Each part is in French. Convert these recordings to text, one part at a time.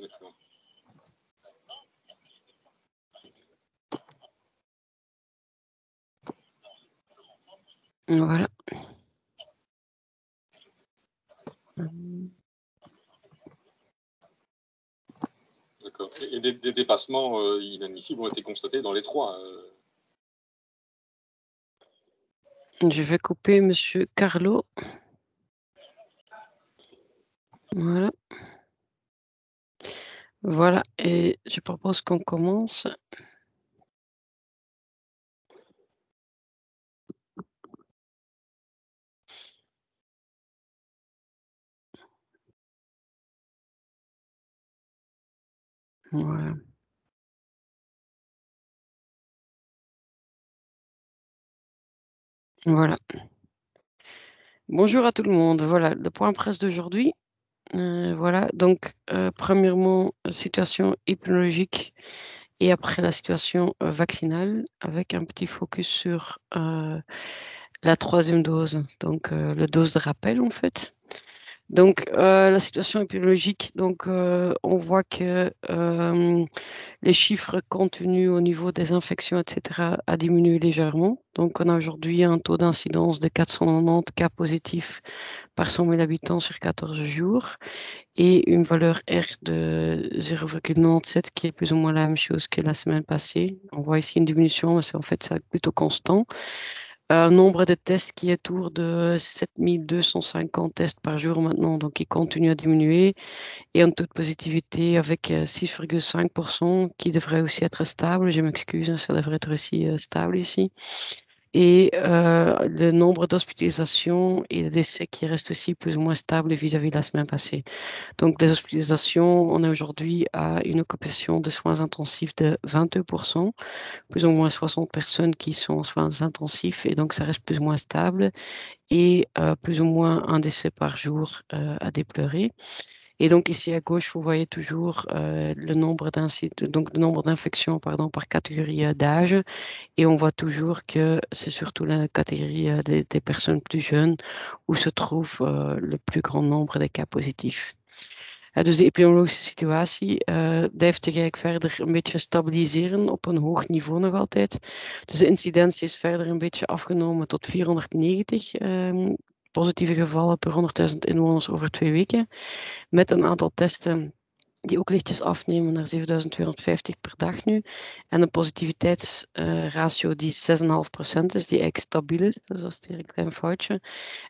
D'accord. Voilà. D'accord. Et des dépassements inadmissibles ont été constatés dans les trois. Je vais couper Monsieur Carlo. Voilà. Voilà. Et je propose qu'on commence. Voilà. Voilà. Bonjour à tout le monde. Voilà, le point presse d'aujourd'hui. Voilà, donc premièrement, situation épidémiologique et après la situation vaccinale avec un petit focus sur la troisième dose, donc la dose de rappel en fait. Donc la situation épidémiologique, donc on voit que les chiffres continuent au niveau des infections, etc., à diminuer légèrement. Donc on a aujourd'hui un taux d'incidence de 490 cas positifs par 100 000 habitants sur 14 jours et une valeur R de 0,97 qui est plus ou moins la même chose que la semaine passée. On voit ici une diminution, mais c'est en fait ça plutôt constant. Nombre de tests qui est autour de 7250 tests par jour maintenant, donc il continue à diminuer. Et un taux de positivité avec 6,5% qui devrait aussi être stable. Je m'excuse, hein, ça devrait être aussi stable ici. Et le nombre d'hospitalisations et de décès qui reste aussi plus ou moins stable vis-à-vis de la semaine passée. Donc, les hospitalisations, on est aujourd'hui à une occupation de soins intensifs de 22%, plus ou moins 60 personnes qui sont en soins intensifs, et donc ça reste plus ou moins stable, et plus ou moins un décès par jour à déplorer. Et donc ici à gauche, vous voyez toujours le nombre d'infections par catégorie d'âge. Et on voit toujours que c'est surtout la catégorie des personnes plus jeunes où se trouve le plus grand nombre de cas positifs. Dus de epidemiologische situatie blijft eigenlijk verder een beetje stabiliseren op een hoog niveau nog altijd. Dus de incidentie is verder een beetje afgenomen tot 490 positieve gevallen per 100.000 inwoners over 2 weken. Met een aantal testen die ook lichtjes afnemen naar 7250 per dag nu. En een positiviteitsratio die 6,5% is, die eigenlijk stabiel is. Dus dat is een klein foutje.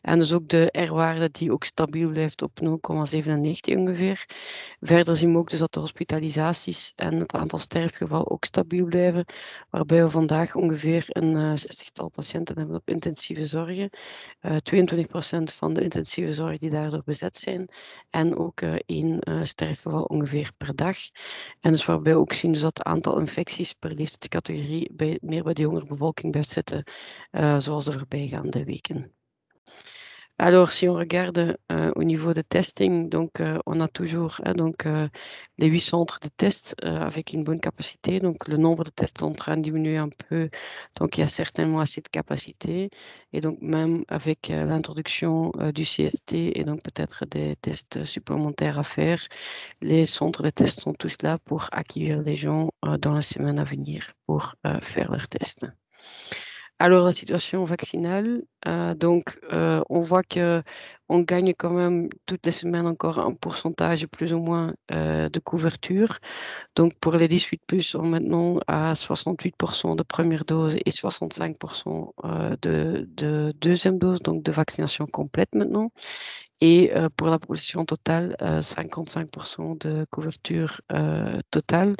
En dus ook de R-waarde die ook stabiel blijft op 0,97 ongeveer. Verder zien we ook dus dat de hospitalisaties en het aantal sterfgevallen ook stabiel blijven. Waarbij we vandaag ongeveer een 60-tal patiënten hebben op intensieve zorgen. 22% van de intensieve zorg die daardoor bezet zijn. En ook 1 sterfgeval ongeveer per dag. En dus waarbij we ook zien dus dat het aantal infecties per leeftijdscategorie meer bij de jongere bevolking blijft zitten, zoals de voorbijgaande weken. Alors, si on regarde au niveau de testing, donc on a toujours les 8 centres de tests avec une bonne capacité. Donc, le nombre de tests est en train de diminuer un peu. Donc, il y a certainement assez de capacité. Et donc, même avec l'introduction du CST et donc peut-être des tests supplémentaires à faire, les centres de tests sont tous là pour accueillir les gens dans la semaine à venir pour faire leurs tests. Alors, la situation vaccinale, on voit qu'on gagne quand même toutes les semaines encore un pourcentage plus ou moins de couverture. Donc, pour les 18+, on est maintenant à 68% de première dose et 65% de deuxième dose, donc de vaccination complète maintenant. Et pour la population totale, 55% de couverture totale,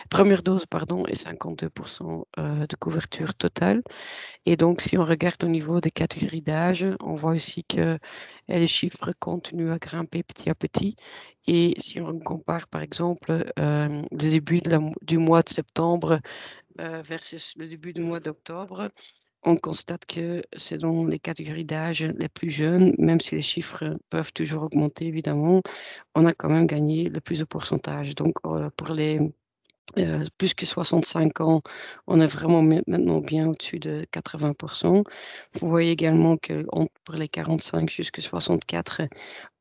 première dose, pardon, et 52% de couverture totale. Et donc, si on regarde au niveau des catégories d'âge, on voit aussi que les chiffres continuent à grimper petit à petit. Et si on compare, par exemple, le début du mois de septembre versus le début du mois d'octobre, on constate que c'est dans les catégories d'âge les plus jeunes, même si les chiffres peuvent toujours augmenter, évidemment, on a quand même gagné le plus de pourcentage. Donc, pour les Plus que 65 ans, on est vraiment maintenant bien au-dessus de 80%. Vous voyez également que pour les 45 jusqu'à 64,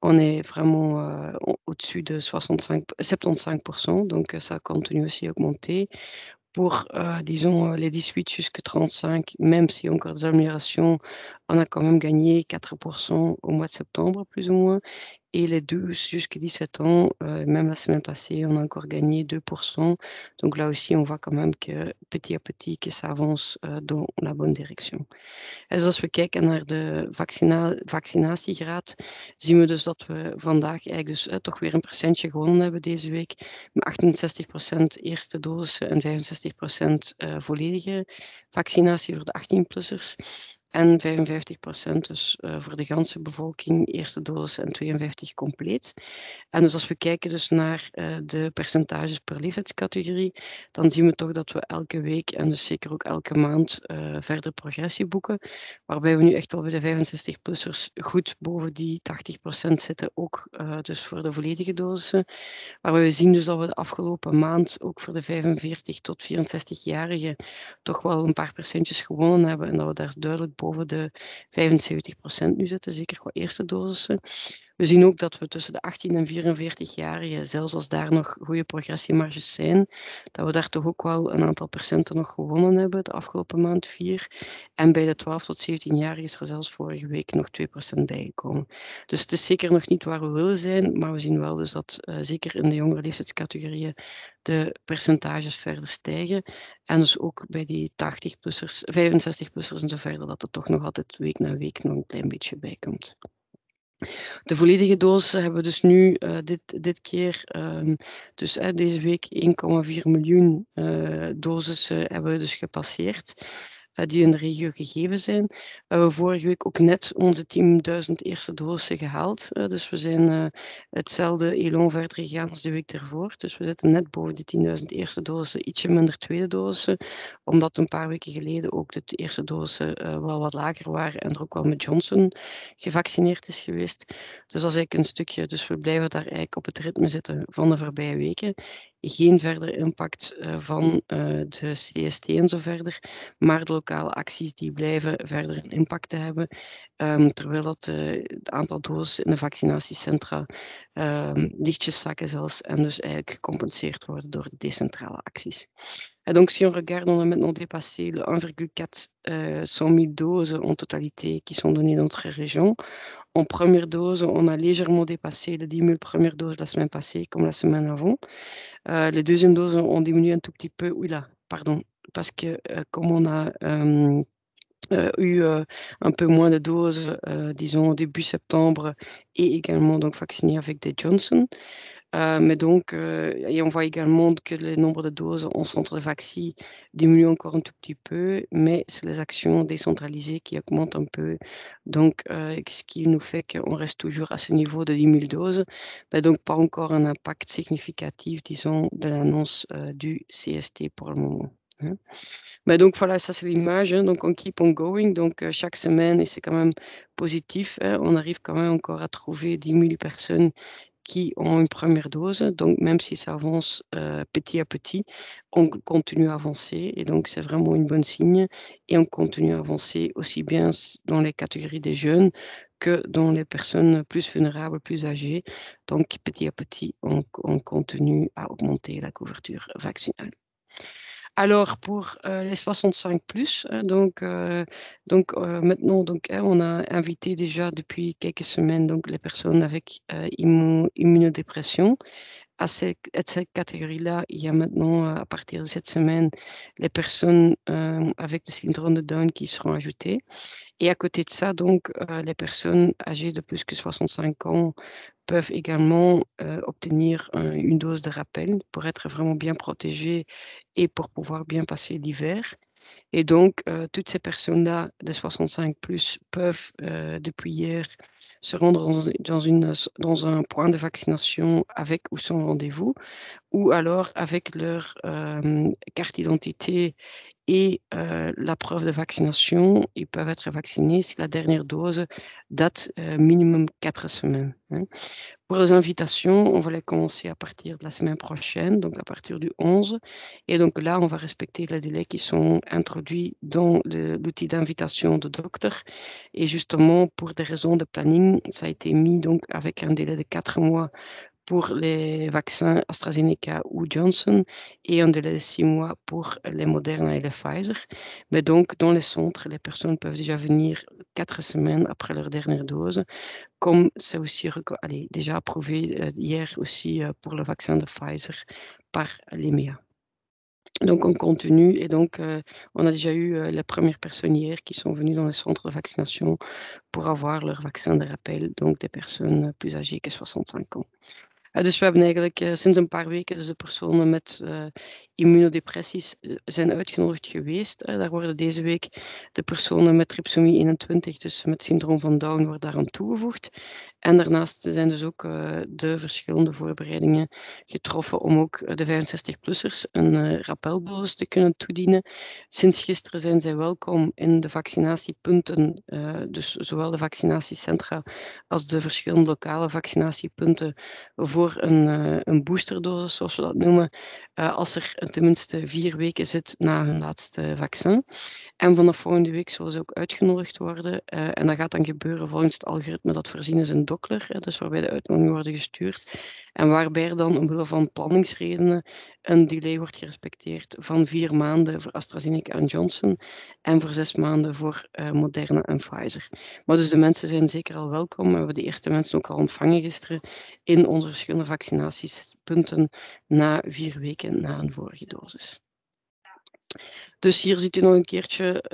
on est vraiment au-dessus de 75%, donc ça continue aussi à augmenter. Pour, disons, les 18 jusqu'à 35, même s'il y a encore des améliorations, on a quand même gagné 4% au mois de septembre, plus ou moins. Et les 12 jusqu'à 17 ans, même la semaine passée, on a encore gagné 2%. Donc là aussi, on voit quand même que petit à petit, que ça avance dans la bonne direction. En als we kijken naar de vaccinatiegraad, zien we dus dat we vandaag eigenlijk dus toch weer een procentje gewonnen hebben deze week. Met 68% eerste dosis en 65% volledige vaccinatie voor de 18-plussers. En 55% dus voor de ganse bevolking, eerste dosis en 52 compleet. En dus als we kijken dus naar de percentages per leeftijdscategorie, dan zien we toch dat we elke week en dus zeker ook elke maand verder progressie boeken. Waarbij we nu echt wel bij de 65-plussers goed boven die 80% zitten, ook dus voor de volledige dosissen. Waarbij we zien dus dat we de afgelopen maand ook voor de 45 tot 64-jarigen toch wel een paar procentjes gewonnen hebben en dat we daar duidelijk boven de 75% nu zitten, zeker qua eerste dosissen. We zien ook dat we tussen de 18 en 44-jarigen, zelfs als daar nog goede progressiemarges zijn, dat we daar toch ook wel een aantal procenten nog gewonnen hebben, de afgelopen maand 4. En bij de 12 tot 17-jarigen is er zelfs vorige week nog 2% bijgekomen. Dus het is zeker nog niet waar we willen zijn, maar we zien wel dus dat zeker in de jongere leeftijdscategorieën de percentages verder stijgen. En dus ook bij die 80-plussers, 65-plussers en zo verder, dat er toch nog altijd week na week nog een klein beetje bij komt. De volledige dosis hebben we dus nu dit keer, dus deze week 1,4 miljoen dosissen hebben we dus gepasseerd. Die in de regio gegeven zijn. We hebben vorige week ook net onze 10.000 eerste dosissen gehaald. Dus we zijn hetzelfde elan verder gegaan als de week ervoor. Dus we zitten net boven de 10.000 eerste dosissen, ietsje minder tweede dosissen. Omdat een paar weken geleden ook de eerste dosissen wel wat lager waren en er ook wel met Johnson gevaccineerd is geweest. Dus dat is eigenlijk een stukje. Dus we blijven daar eigenlijk op het ritme zitten van de voorbije weken. Geen verdere impact van de CST en zo verder, maar de lokale acties die blijven verder een impact te hebben, terwijl dat het aantal doses in de vaccinatiecentra lichtjes zakken zelfs en dus eigenlijk gecompenseerd worden door de decentrale acties. Et donc, si on regarde, on a maintenant dépassé le 1,4 100 000 doses en totalité qui sont données dans notre région. En première dose, on a légèrement dépassé les 10 000 premières doses la semaine passée, comme la semaine avant. Les deuxièmes doses ont diminué un tout petit peu. Oui, là, pardon. Parce que comme on a eu un peu moins de doses, disons, début septembre, et également donc vaccinés avec des Johnson. Mais donc, et on voit également que le nombre de doses en centre de vaccin diminue encore un tout petit peu, mais c'est les actions décentralisées qui augmentent un peu. Donc, ce qui nous fait qu'on reste toujours à ce niveau de 10 000 doses, mais donc pas encore un impact significatif, disons, de l'annonce du CST pour le moment. Hein. Mais donc voilà, ça c'est l'image, hein, donc on keep on going, donc chaque semaine, et c'est quand même positif, hein, on arrive quand même encore à trouver 10 000 personnes qui ont une première dose. Donc, même si ça avance petit à petit, on continue à avancer. Et donc, c'est vraiment une bonne signe. Et on continue à avancer aussi bien dans les catégories des jeunes que dans les personnes plus vulnérables, plus âgées. Donc, petit à petit, on continue à augmenter la couverture vaccinale. Alors pour les 65 plus, donc maintenant donc, on a invité déjà depuis quelques semaines donc les personnes avec immunodépression. À cette catégorie-là, il y a maintenant, à partir de cette semaine, les personnes avec le syndrome de Down qui seront ajoutées. Et à côté de ça, donc, les personnes âgées de plus que 65 ans peuvent également obtenir une dose de rappel pour être vraiment bien protégées et pour pouvoir bien passer l'hiver. Et donc, toutes ces personnes-là de 65 plus peuvent, depuis hier, se rendre dans un point de vaccination avec ou sans rendez-vous, ou alors avec leur carte d'identité et la preuve de vaccination, ils peuvent être vaccinés si la dernière dose date minimum 4 semaines. Hein. Pour les invitations, on va les commencer à partir de la semaine prochaine, donc à partir du 11. Et donc là, on va respecter les délais qui sont introduits dans l'outil d'invitation de docteur. Et justement, pour des raisons de planning, ça a été mis donc avec un délai de 4 mois pour les vaccins AstraZeneca ou Johnson et un délai de 6 mois pour les Moderna et les Pfizer. Mais donc, dans les centres, les personnes peuvent déjà venir 4 semaines après leur dernière dose, comme c'est aussi déjà approuvé hier aussi pour le vaccin de Pfizer par l'EMEA. Donc, on continue et donc, on a déjà eu les premières personnes hier qui sont venues dans les centres de vaccination pour avoir leur vaccin de rappel, donc des personnes plus âgées que 65 ans. Dus we hebben eigenlijk sinds een paar weken dus de personen met immunodepressies zijn uitgenodigd geweest. Daar worden deze week de personen met trisomie 21, dus met syndroom van Down, wordt daaraan toegevoegd. En daarnaast zijn dus ook de verschillende voorbereidingen getroffen om ook de 65-plussers een rappeldosis te kunnen toedienen. Sinds gisteren zijn zij welkom in de vaccinatiepunten, dus zowel de vaccinatiecentra als de verschillende lokale vaccinatiepunten voor een boosterdosis, zoals we dat noemen, als er tenminste 4 weken zit na hun laatste vaccin. En vanaf volgende week zullen ze ook uitgenodigd worden. En dat gaat dan gebeuren volgens het algoritme dat voorzien is in Dockler, dus waarbij de uitnodigingen worden gestuurd. En waarbij er dan omwille van planningsredenen een delay wordt gerespecteerd van 4 maanden voor AstraZeneca en Johnson en voor 6 maanden voor Moderna en Pfizer. Maar dus de mensen zijn zeker al welkom. We hebben de eerste mensen ook al ontvangen gisteren in onze verschillende vaccinatiepunten na 4 weken na een vorige dosis. Dus hier ziet u nog een keertje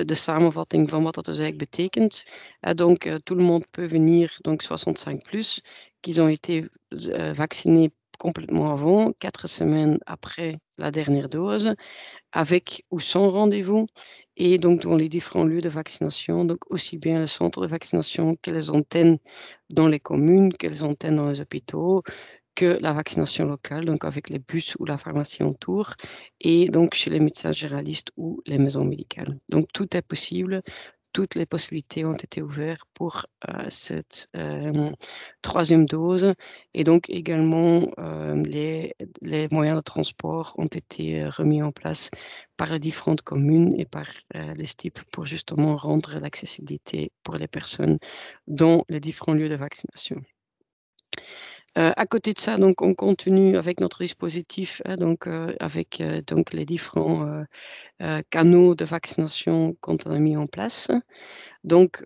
de samenvatting van wat dat dus eigenlijk betekent. Donc, tout le monde peut venir, donc 65 plus, qui ont été vaccinés complètement avant, 4 semaines après la dernière dose, avec ou sans rendez-vous, et donc dans les différents lieux de vaccination, donc aussi bien les centres de vaccination que les antennes dans les communes, que les antennes dans les hôpitaux, que la vaccination locale, donc avec les bus ou la pharmacie autour, et donc chez les médecins généralistes ou les maisons médicales. Donc tout est possible, toutes les possibilités ont été ouvertes pour cette troisième dose, et donc également les moyens de transport ont été remis en place par les différentes communes et par les STIP pour justement rendre l'accessibilité pour les personnes dans les différents lieux de vaccination. À côté de ça, donc, on continue avec notre dispositif, donc, avec donc les différents canaux de vaccination qu'on a mis en place. Donc,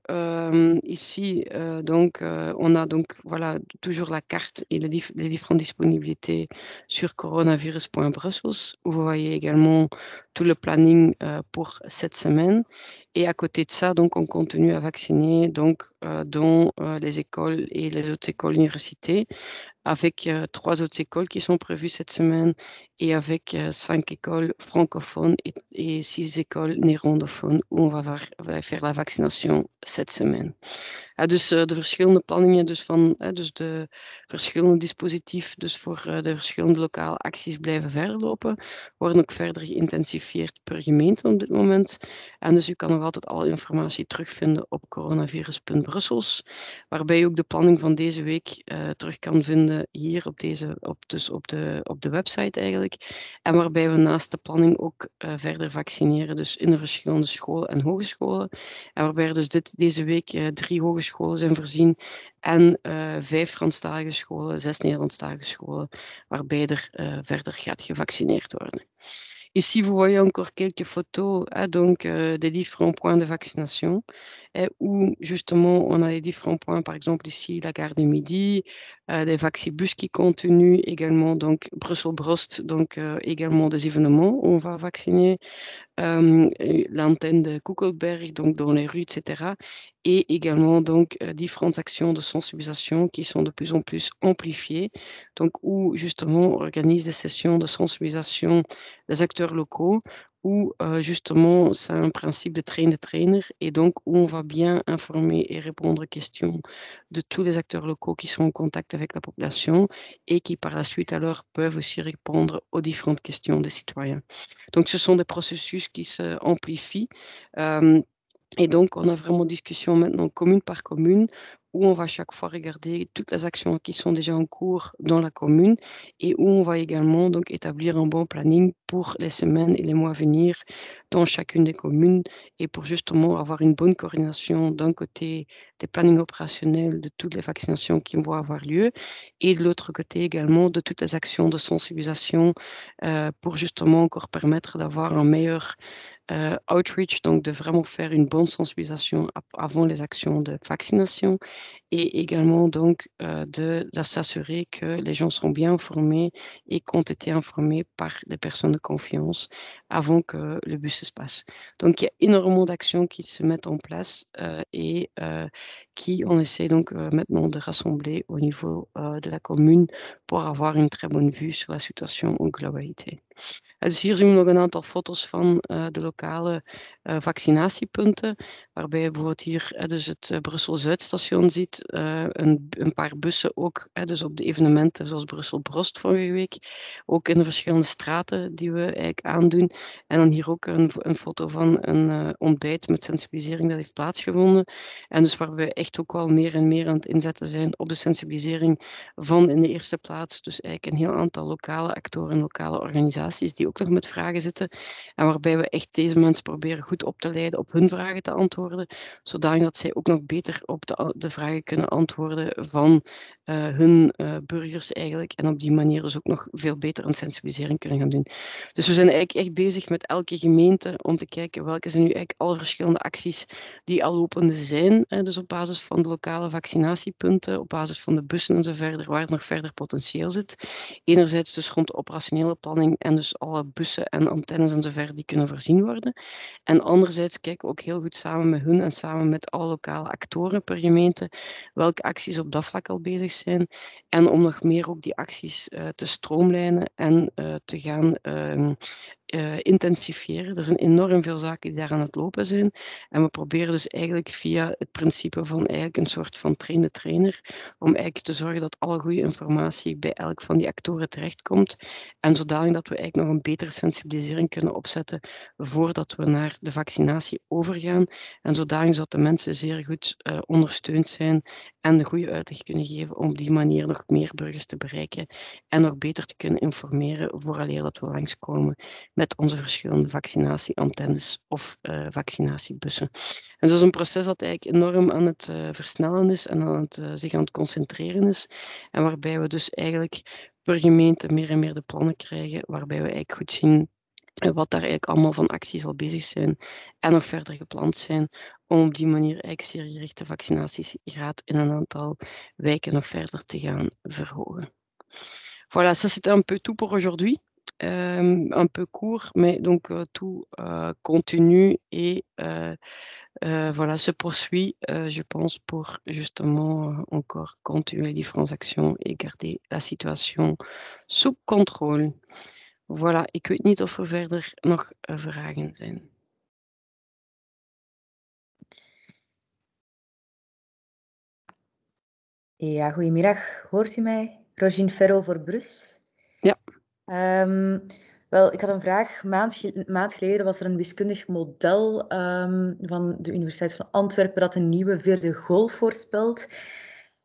ici, on a donc, voilà, toujours la carte et les différentes disponibilités sur coronavirus.brussels, où vous voyez également tout le planning pour cette semaine. Et à côté de ça, donc, on continue à vacciner donc, dans les écoles et les autres écoles universités, avec 3 autres écoles qui sont prévues cette semaine et avec 5 écoles francophones et 6 écoles néerlandophones où on va faire la vaccination cette semaine. Dus de verschillende planningen dus van dus de verschillende dispositief dus voor de verschillende lokale acties blijven verder lopen, worden ook verder geïntensifieerd per gemeente op dit moment. En dus u kan nog altijd alle informatie terugvinden op coronavirus.brussels, waarbij u ook de planning van deze week terug kan vinden hier op de website eigenlijk. En waarbij we naast de planning ook verder vaccineren, dus in de verschillende scholen en hogescholen. En waarbij er dus deze week 3 hogescholen zijn voorzien en 5 Franstalige scholen, 6 Nederlandstalige scholen, waarbij er verder gaat gevaccineerd worden. Ici, vous voyez encore quelques photos donc, des différents points de vaccination où justement on a les différents points, par exemple ici la gare de Midi, des vaccibus qui continuent également, donc Brussels-Brost, donc également des événements où on va vacciner, l'antenne de Koekelberg, donc dans les rues, etc. Et également donc différentes actions de sensibilisation qui sont de plus en plus amplifiées, donc où justement on organise des sessions de sensibilisation des acteurs locaux, où justement c'est un principe de train-de-trainer et donc où on va bien informer et répondre aux questions de tous les acteurs locaux qui sont en contact avec la population et qui par la suite alors peuvent aussi répondre aux différentes questions des citoyens. Donc ce sont des processus qui se amplifient. Et donc, on a vraiment discussion maintenant commune par commune, où on va chaque fois regarder toutes les actions qui sont déjà en cours dans la commune et où on va également donc établir un bon planning pour les semaines et les mois à venir dans chacune des communes et pour justement avoir une bonne coordination d'un côté des plannings opérationnels de toutes les vaccinations qui vont avoir lieu et de l'autre côté également de toutes les actions de sensibilisation pour justement encore permettre d'avoir un meilleur outreach, donc de vraiment faire une bonne sensibilisation avant les actions de vaccination et également donc de s'assurer que les gens sont bien informés et qu'ont été informés par des personnes de confiance avant que le bus se passe. Donc il y a énormément d'actions qui se mettent en place et qui on essaie donc maintenant de rassembler au niveau de la commune pour avoir une très bonne vue sur la situation en globalité. Dus hier zien we nog een aantal foto's van de lokale vaccinatiepunten, waarbij je bijvoorbeeld hier dus het Brussel-Zuidstation ziet, een paar bussen ook, dus op de evenementen zoals Brussel-Brost vorige week, ook in de verschillende straten die we eigenlijk aandoen. En dan hier ook een foto van een ontbijt met sensibilisering dat heeft plaatsgevonden. En dus waar we echt ook wel meer en meer aan het inzetten zijn op de sensibilisering van in de eerste plaats dus eigenlijk een heel aantal lokale actoren, lokale organisaties die ook nog met vragen zitten en waarbij we echt deze mensen proberen goed op te leiden op hun vragen te antwoorden, zodat zij ook nog beter op de vragen kunnen antwoorden van hun burgers eigenlijk en op die manier dus ook nog veel beter aan sensibilisering kunnen gaan doen. Dus we zijn eigenlijk echt bezig met elke gemeente om te kijken welke zijn nu eigenlijk alle verschillende acties die al lopende zijn, dus op basis van de lokale vaccinatiepunten, op basis van de bussen en zo verder, waar nog verder potentieel zit. Enerzijds dus rond de operationele planning en dus alle bussen en antennes en zo verder die kunnen voorzien worden. En anderzijds kijken we ook heel goed samen met hun en samen met alle lokale actoren per gemeente welke acties op dat vlak al bezig zijn en om nog meer ook die acties te stroomlijnen en te gaan intensifiëren. Er zijn enorm veel zaken die daar aan het lopen zijn. En we proberen dus eigenlijk via het principe van eigenlijk een soort van train-the-trainer, om eigenlijk te zorgen dat alle goede informatie bij elk van die actoren terechtkomt. En zodanig dat we eigenlijk nog een betere sensibilisering kunnen opzetten voordat we naar de vaccinatie overgaan. En zodanig dat de mensen zeer goed ondersteund zijn en de goede uitleg kunnen geven om op die manier nog meer burgers te bereiken en nog beter te kunnen informeren vooraleer dat we langskomen met onze verschillende vaccinatieantennes of vaccinatiebussen. En dat is een proces dat eigenlijk enorm aan het versnellen is en zich aan het concentreren is. En waarbij we dus eigenlijk per gemeente meer en meer de plannen krijgen, waarbij we eigenlijk goed zien wat daar eigenlijk allemaal van acties al bezig zijn en nog verder gepland zijn, om op die manier eigenlijk zeer gerichte vaccinatiegraad in een aantal wijken nog verder te gaan verhogen. Voilà, ça c'était un peu tout pour aujourd'hui. Un peu court, mais donc tout continue et voilà, se poursuit, je pense, pour justement encore continuer les différentes actions et garder la situation sous contrôle. Voilà, ik weet niet of er verder nog vragen zijn. Ja, goedemiddag. Hoort u mij? Rogine Ferro voor Brus. Ja. Wel, ik had een vraag. Maand geleden was er een wiskundig model van de Universiteit van Antwerpen dat een nieuwe vierde golf voorspelt.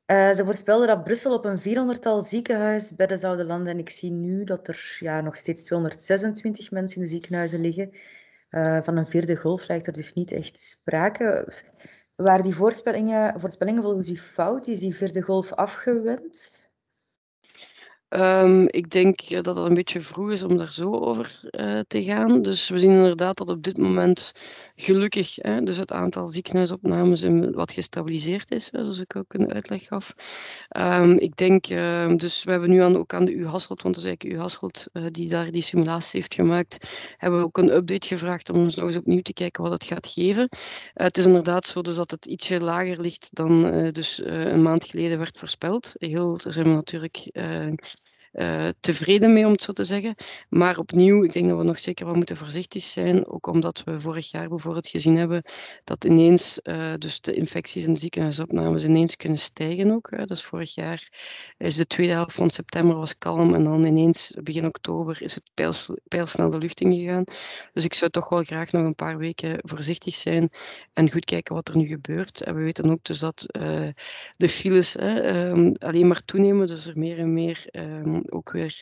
Ze voorspelden dat Brussel op een 400-tal ziekenhuisbedden zouden landen. En ik zie nu dat er nog steeds 226 mensen in de ziekenhuizen liggen. Van een vierde golf lijkt er dus niet echt sprake. Waren die voorspellingen volgens u fout? Is die vierde golf afgewend? Ik denk dat het een beetje vroeg is om daar zo over te gaan. Dus we zien inderdaad dat op dit moment gelukkig dus het aantal ziekenhuisopnames wat gestabiliseerd is, zoals ik ook een uitleg gaf. Ik denk, dus we hebben nu ook aan de U Hasselt, want het is eigenlijk U Hasselt die daar die simulatie heeft gemaakt, hebben we ook een update gevraagd om eens nog eens opnieuw te kijken wat het gaat geven. Het is inderdaad zo dus dat het ietsje lager ligt dan een maand geleden werd voorspeld. Er zijn natuurlijk tevreden mee, om het zo te zeggen. Maar opnieuw, ik denk dat we nog zeker wel moeten voorzichtig zijn, ook omdat we vorig jaar bijvoorbeeld gezien hebben dat ineens dus de infecties en de ziekenhuisopnames ineens kunnen stijgen ook. Dus vorig jaar is de tweede helft van september was kalm en dan ineens begin oktober is het pijlsnel de lucht ingegaan. Dus ik zou toch wel graag nog een paar weken voorzichtig zijn en goed kijken wat er nu gebeurt. En we weten ook dus dat de files alleen maar toenemen, dus er meer en meer ook weer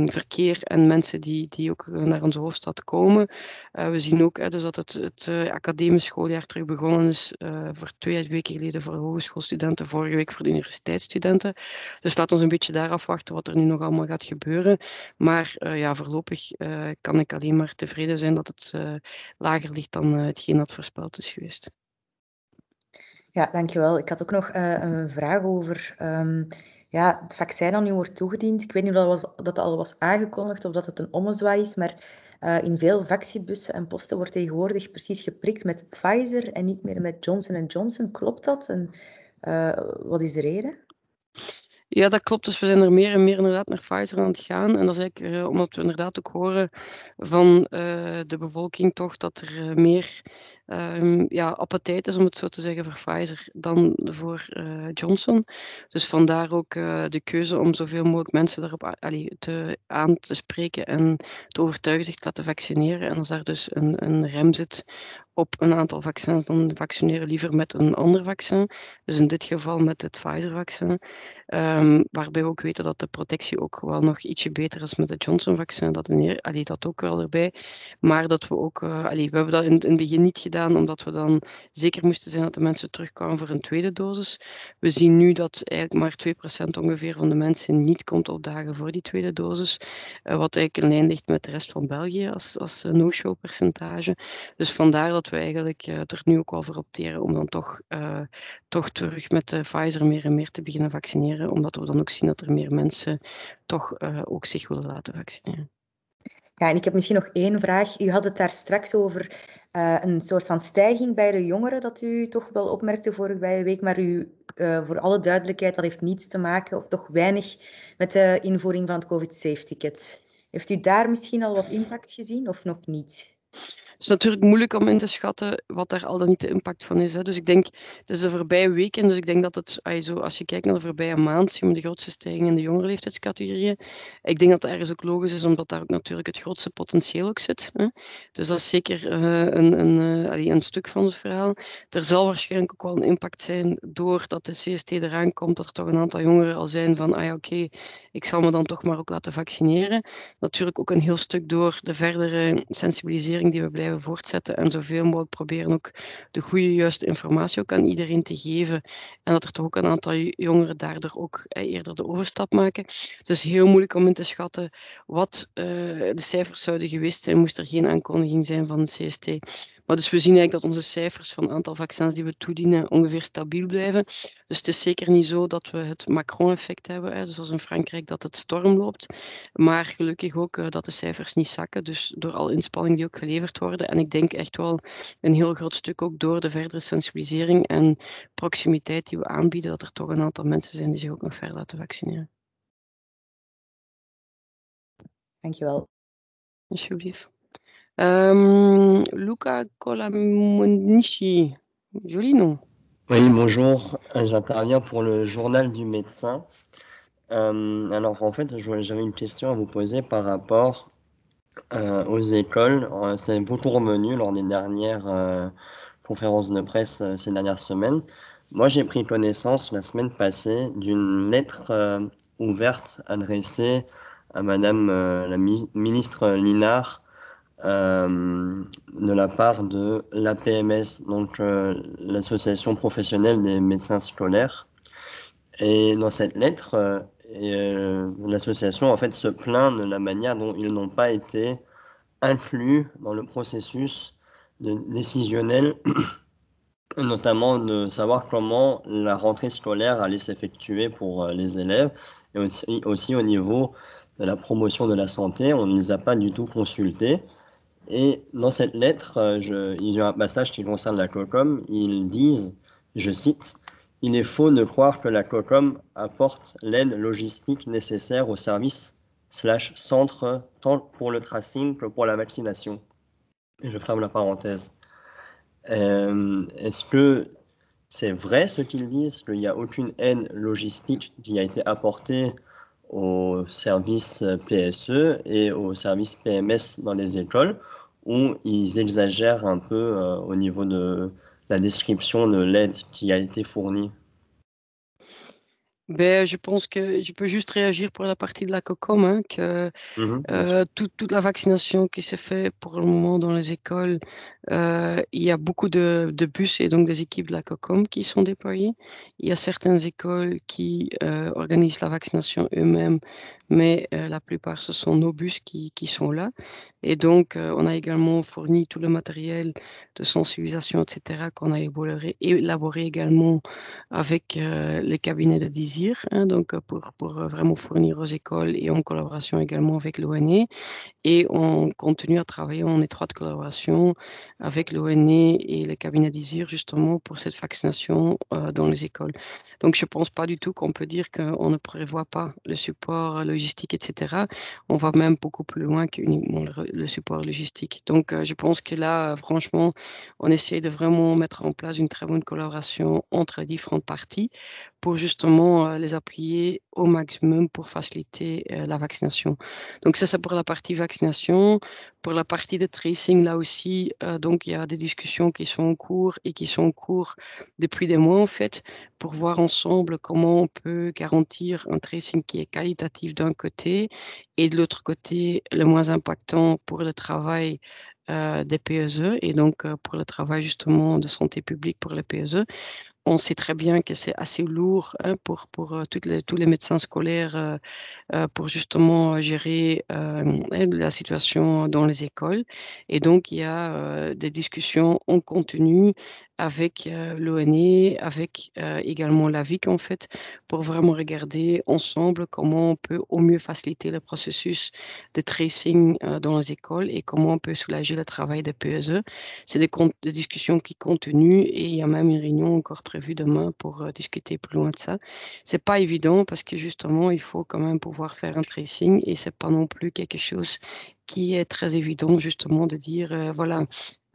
verkeer en mensen die ook naar onze hoofdstad komen. We zien ook dus dat het academisch schooljaar terug begonnen is voor 2 weken geleden voor de hogeschoolstudenten, vorige week voor de universiteitsstudenten. Dus laat ons een beetje daar afwachten wat er nu nog allemaal gaat gebeuren. Maar ja, voorlopig kan ik alleen maar tevreden zijn dat het lager ligt dan hetgeen dat voorspeld is geweest. Ja, dankjewel. Ik had ook nog een vraag over het vaccin dat nu wordt toegediend. Ik weet niet of dat al was aangekondigd of dat het een ommezwaai is, maar in veel vaccibussen en posten wordt tegenwoordig precies geprikt met Pfizer en niet meer met Johnson & Johnson. Klopt dat? En wat is de reden? Ja, dat klopt. Dus we zijn er meer en meer inderdaad naar Pfizer aan het gaan. En dat is eigenlijk omdat we inderdaad ook horen van de bevolking toch dat er meer appetijt is, om het zo te zeggen, voor Pfizer dan voor Johnson. Dus vandaar ook de keuze om zoveel mogelijk mensen daarop aan te spreken en te overtuigen zich te laten vaccineren. En als daar dus een rem zit op een aantal vaccins, dan vaccineren liever met een ander vaccin. Dus in dit geval met het Pfizer-vaccin. Waarbij we ook weten dat de protectie ook wel nog ietsje beter is met het Johnson-vaccin. Dat ook wel erbij. Maar dat we ook... we hebben dat in het begin niet gedaan, omdat we dan zeker moesten zijn dat de mensen terugkwamen voor een tweede dosis. We zien nu dat eigenlijk maar 2% ongeveer van de mensen niet komt opdagen voor die tweede dosis. Wat eigenlijk in lijn ligt met de rest van België als no-show percentage. Dus vandaar dat we eigenlijk er nu ook wel voor opteren om dan toch terug met de Pfizer meer en meer te beginnen vaccineren, omdat we dan ook zien dat er meer mensen toch ook zich willen laten vaccineren. Ja, en ik heb misschien nog 1 vraag. U had het daar straks over een soort van stijging bij de jongeren, dat u toch wel opmerkte vorige week, maar voor alle duidelijkheid, dat heeft niets te maken, of toch weinig, met de invoering van het COVID-safe-ticket. Heeft u daar misschien al wat impact gezien, of nog niet? Het is natuurlijk moeilijk om in te schatten wat daar al dan niet de impact van is. Hè. Dus ik denk, het is de voorbije weken, dus ik denk dat het, als je kijkt naar de voorbije maand, zien we de grootste stijging in de jongere leeftijdscategorieën. Ik denk dat dat ergens ook logisch is, omdat daar ook natuurlijk het grootste potentieel ook zit. Hè. Dus dat is zeker een stuk van het verhaal. Er zal waarschijnlijk ook wel een impact zijn, doordat de CST eraan komt, dat er toch een aantal jongeren al zijn van, oké, ik zal me dan toch maar ook laten vaccineren. Natuurlijk ook een heel stuk door de verdere sensibilisering die we blijven voortzetten en zoveel mogelijk proberen ook de goede, juiste informatie ook aan iedereen te geven. En dat er toch ook een aantal jongeren daardoor ook eerder de overstap maken. Dus heel moeilijk om in te schatten wat de cijfers zouden geweest zijn, moest er geen aankondiging zijn van het CST. Maar dus we zien eigenlijk dat onze cijfers van het aantal vaccins die we toedienen ongeveer stabiel blijven. Dus het is zeker niet zo dat we het Macron-effect hebben, dus zoals in Frankrijk dat het storm loopt. Maar gelukkig ook dat de cijfers niet zakken, dus door alle inspanningen die ook geleverd worden. En ik denk echt wel een heel groot stuk ook door de verdere sensibilisering en proximiteit die we aanbieden, dat er toch een aantal mensen zijn die zich ook nog verder laten vaccineren. Dankjewel. Alsjeblieft. Luca Colamonici, joli nom. Oui, bonjour, j'interviens pour le journal du médecin. Alors en fait, j'avais une question à vous poser par rapport aux écoles. C'est beaucoup revenu lors des dernières conférences de presse ces dernières semaines. Moi, j'ai pris connaissance la semaine passée d'une lettre ouverte adressée à Madame la ministre Linard de la part de l'APMS, donc l'association professionnelle des médecins scolaires. Et dans cette lettre, l'association en fait se plaint de la manière dont ils n'ont pas été inclus dans le processus décisionnel, notamment de savoir comment la rentrée scolaire allait s'effectuer pour les élèves, et aussi au niveau de la promotion de la santé, on ne les a pas du tout consultés. Et dans cette lettre, il y a un passage qui concerne la COCOM, ils disent, je cite, il est faux de croire que la COCOM apporte l'aide logistique nécessaire au service/centre tant pour le tracing que pour la vaccination. Et je ferme la parenthèse. Est-ce que c'est vrai ce qu'ils disent, qu'il n'y a aucune aide logistique qui a été apportée au service PSE et au service PMS dans les écoles, ou ils exagèrent un peu au niveau de la description de l'aide qui a été fournie? Ben, je pense que je peux juste réagir pour la partie de la COCOM, hein, que Bien sûr. toute la vaccination qui se fait pour le moment dans les écoles, il y a beaucoup de bus et donc des équipes de la COCOM qui sont déployées. Il y a certaines écoles qui organisent la vaccination eux-mêmes, mais la plupart, ce sont nos bus qui sont là. Et donc, on a également fourni tout le matériel de sensibilisation, etc., qu'on a élaboré également avec les cabinets de DISIR, hein, donc pour vraiment fournir aux écoles et en collaboration également avec l'ONE. Et on continue à travailler en étroite collaboration avec l'ONE et les cabinets d'ISIR justement pour cette vaccination dans les écoles. Donc je ne pense pas du tout qu'on peut dire qu'on ne prévoit pas le support logistique, etc. On va même beaucoup plus loin qu'uniquement le support logistique. Donc je pense que là, franchement, on essaie de vraiment mettre en place une très bonne collaboration entre les différentes parties pour justement les appuyer au maximum pour faciliter la vaccination. Donc ça, c'est pour la partie vaccination. Pour la partie de tracing, là aussi, donc il y a des discussions qui sont en cours et qui sont en cours depuis des mois en fait, pour voir ensemble comment on peut garantir un tracing qui est qualitatif d'un côté et de l'autre côté le moins impactant pour le travail des PSE et donc pour le travail justement de santé publique pour les PSE. On sait très bien que c'est assez lourd hein, pour tous les médecins scolaires pour justement gérer la situation dans les écoles. Et donc, il y a des discussions en continu avec l'ONE, avec également l'AVIC, en fait, pour vraiment regarder ensemble comment on peut au mieux faciliter le processus de tracing dans les écoles et comment on peut soulager le travail des PSE. C'est des discussions qui continuent et il y a même une réunion encore prévue demain pour discuter plus loin de ça. C'est pas évident parce que justement, il faut quand même pouvoir faire un tracing et c'est pas non plus quelque chose qui est très évident justement de dire voilà,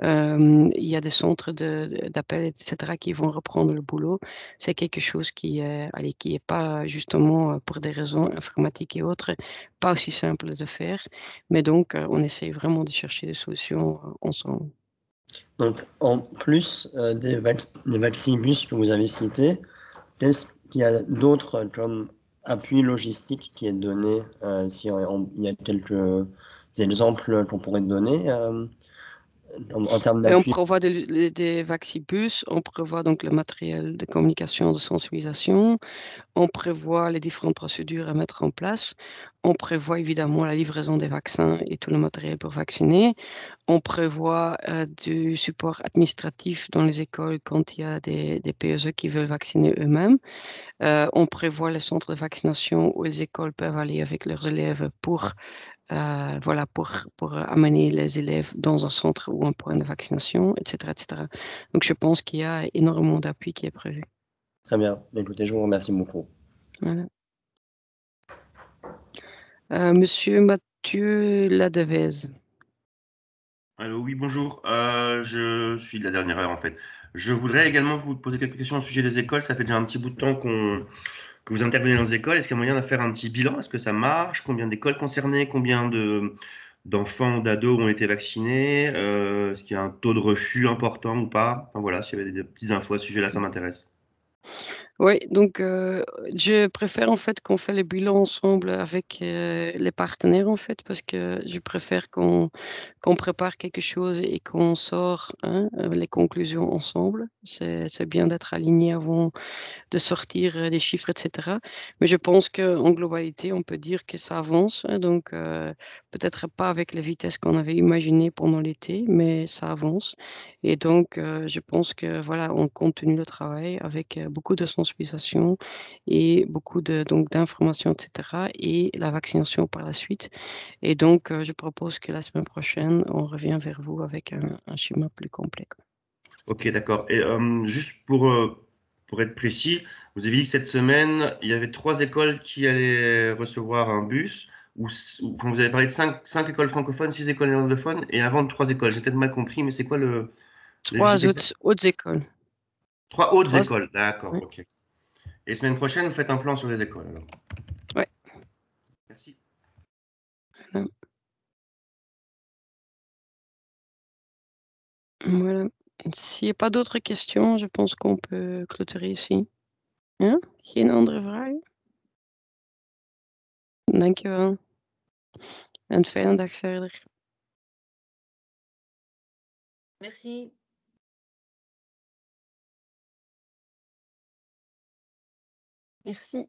il y a des centres d'appel, etc., qui vont reprendre le boulot. C'est quelque chose qui est pas justement pour des raisons informatiques et autres, pas aussi simple de faire. Mais donc, on essaye vraiment de chercher des solutions ensemble. Donc, en plus des vaccibus que vous avez cités, est-ce qu'il y a d'autres comme appui logistique qui est donné, il y a quelques exemples qu'on pourrait donner en termes Et on d'appui? prévoit des vaccibus, on prévoit donc le matériel de communication, de sensibilisation, on prévoit les différentes procédures à mettre en place, on prévoit évidemment la livraison des vaccins et tout le matériel pour vacciner, on prévoit du support administratif dans les écoles quand il y a des PSE qui veulent vacciner eux-mêmes. On prévoit les centres de vaccination où les écoles peuvent aller avec leurs élèves voilà, pour amener les élèves dans un centre ou un point de vaccination, etc., etc. Donc, je pense qu'il y a énormément d'appui qui est prévu. Très bien. Écoutez, je vous remercie beaucoup. Voilà. Monsieur Mathieu Ladevez. Allô, oui, bonjour. Je suis de la dernière heure en fait. Je voudrais également vous poser quelques questions au sujet des écoles. Ça fait déjà un petit bout de temps que vous intervenez dans les écoles. Est-ce qu'il y a moyen de faire un petit bilan? Est-ce que ça marche? Combien d'écoles concernées? Combien d'enfants, d'ados ont été vaccinés? Est-ce qu'il y a un taux de refus important ou pas? Enfin, voilà, s'il y avait des petites infos à ce sujet-là, ça m'intéresse. Oui, donc je préfère en fait qu'on fait le bilan ensemble avec les partenaires en fait, parce que je préfère qu'on prépare quelque chose et qu'on sort hein, les conclusions ensemble. C'est bien d'être aligné avant de sortir des chiffres, etc. Mais je pense qu'en globalité, on peut dire que ça avance. Hein, donc, peut-être pas avec la vitesse qu'on avait imaginé pendant l'été, mais ça avance. Et donc, je pense que voilà, on continue le travail avec beaucoup de sensibilisation et beaucoup donc d'informations, etc. Et la vaccination par la suite. Et donc, je propose que la semaine prochaine, on revient vers vous avec un schéma plus complet. Ok, d'accord. Et juste pour pour être précis, vous avez dit que cette semaine, il y avait 3 écoles qui allaient recevoir un bus. Enfin, vous avez parlé de 5 écoles francophones, 6 écoles néerlandophones, et avant 3 écoles. J'ai peut-être mal compris, mais c'est quoi les 3 chiffres exacts? hautes écoles. 3 hautes 3, écoles, d'accord, ouais. ok. Et semaine prochaine, vous faites un plan sur les écoles, alors. Ouais. Merci. Voilà. S'il n'y a pas d'autres questions, je pense qu'on peut clôturer ici. Ja? Geen andere vragen? Dankjewel. En fijne dag verder. Merci. Merci.